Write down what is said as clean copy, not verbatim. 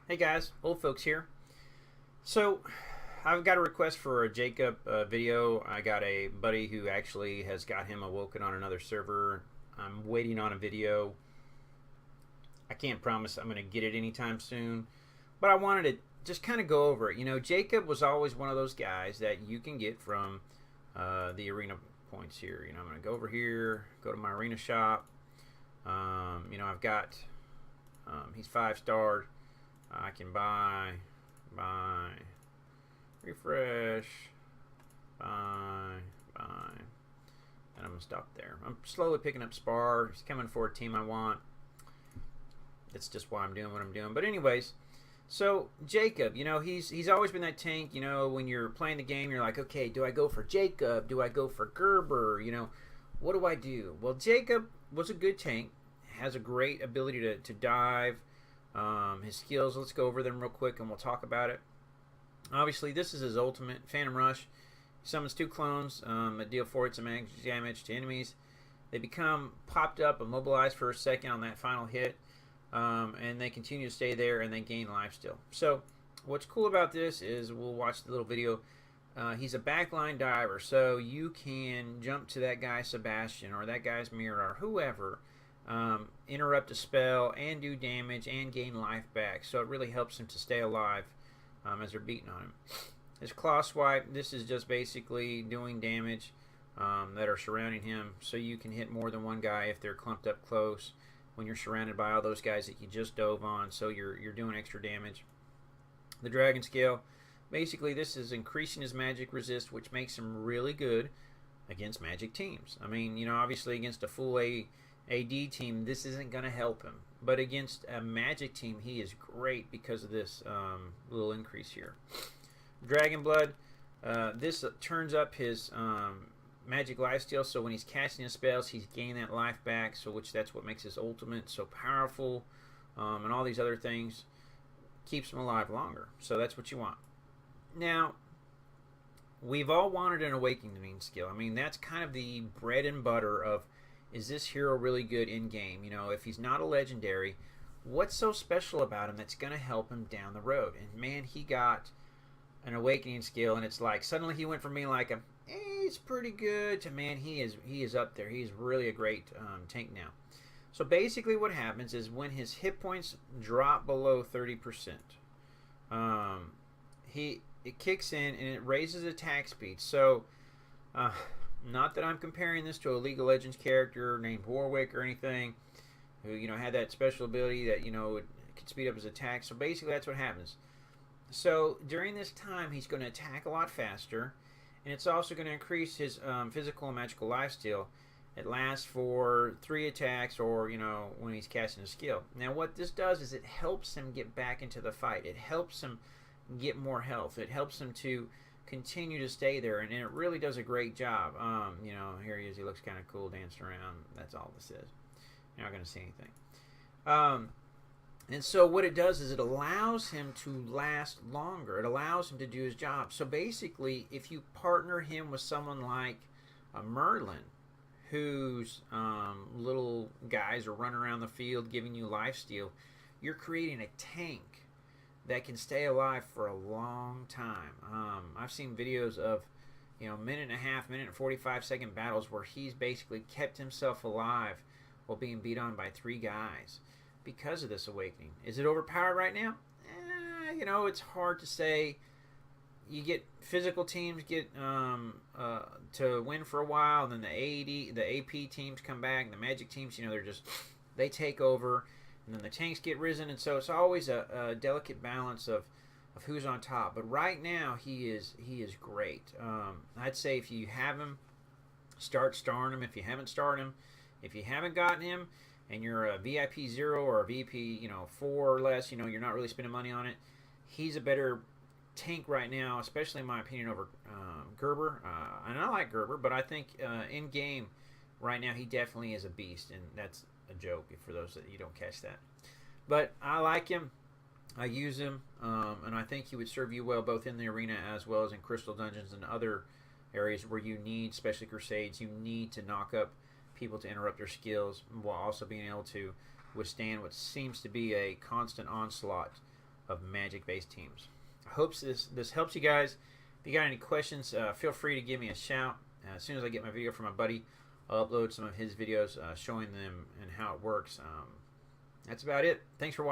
Hey guys, old folks here. So, I've got a request for a Jacob video. I got a buddy who actually has got him awoken on another server. I'm waiting on a video. I can't promise I'm going to get it anytime soon, but I wanted to just kind of go over it. You know, Jacob was always one of those guys that you can get from the arena points here. You know, I'm going to go over here, go to my arena shop. I've got, he's 5-starred. I can buy, refresh, buy, and I'm going to stop there. I'm slowly picking up Spar. He's coming for a team I want. That's just why I'm doing what I'm doing. But anyways, so Jacob, you know, he's always been that tank. You know, when you're playing the game, you're like, okay, do I go for Jacob? Do I go for Gerber? You know, what do I do? Well, Jacob was a good tank, has a great ability to dive. His skills, let's go over them real quick and we'll talk about it. Obviously, this is his ultimate, Phantom Rush. He summons 2 clones that deal 4 hits of damage to enemies. They become popped up, immobilized for a second on that final hit, and they continue to stay there and they gain life still. So, what's cool about this is, we'll watch the little video, he's a backline diver, so you can jump to that guy Sebastian or that guy's Mirror or whoever, interrupt a spell and do damage and gain life back. So it really helps him to stay alive as they're beating on him. His claw swipe, this is just basically doing damage that are surrounding him, so you can hit more than one guy if they're clumped up close when you're surrounded by all those guys that you just dove on, so you're doing extra damage. The dragon scale, basically this is increasing his magic resist, which makes him really good against magic teams. I mean, you know, obviously against a full AD team, this isn't going to help him. But against a Magic team, he is great because of this little increase here. Dragon Blood, this turns up his Magic lifesteal, so when he's casting his spells, he's gaining that life back, so that's what makes his ultimate so powerful, and all these other things. Keeps him alive longer, so that's what you want. Now, we've all wanted an Awakening skill. I mean, that's kind of the bread and butter of, is this hero really good in game? You know, if he's not a legendary, what's so special about him that's going to help him down the road? And man, he got an Awakening skill, and it's like suddenly he went from being like he's pretty good to, man, he is up there. He's really a great tank now. So basically, what happens is when his hit points drop below 30%, it kicks in and it raises attack speed. So not that I'm comparing this to a League of Legends character named Warwick or anything, who, you know, had that special ability that, you know, it could speed up his attack. So basically that's what happens. So during this time, he's going to attack a lot faster, and it's also going to increase his physical and magical lifesteal. It lasts for 3 attacks, or, you know, when he's casting a skill. Now what this does is it helps him get back into the fight. It helps him get more health. It helps him to continue to stay there, and it really does a great job. You know, here he is. He looks kind of cool dancing around. That's all this is. You're not going to see anything. And so what it does is it allows him to last longer. It allows him to do his job. So basically, if you partner him with someone like a Merlin, whose little guys are running around the field giving you lifesteal, you're creating a tank that can stay alive for a long time. I've seen videos of, you know, minute and a half, minute and 45-second battles where he's basically kept himself alive while being beat on by 3 guys because of this Awakening. Is it overpowered right now? You know, it's hard to say. You get physical teams get to win for a while, and then the AP teams come back, and the Magic teams, you know, they take over, and then the tanks get risen, and so it's always a delicate balance of who's on top. But right now, he is great. I'd say if you have him, start starring him. If you haven't started him, if you haven't gotten him, and you're a VIP 0 or a VP, you know, 4 or less, you know, you're not really spending money on it, he's a better tank right now, especially in my opinion, over Gerber. And I like Gerber, but I think in game right now he definitely is a beast, and that's a joke for those that you don't catch that. But I like him. I use him, and I think he would serve you well both in the arena as well as in Crystal Dungeons and other areas where you need, especially Crusades, you need to knock up people to interrupt their skills while also being able to withstand what seems to be a constant onslaught of Magic-based teams. I hope this helps you guys. If you got any questions, feel free to give me a shout. As soon as I get my video from my buddy, I'll upload some of his videos showing them and how it works. That's about it. Thanks for watching.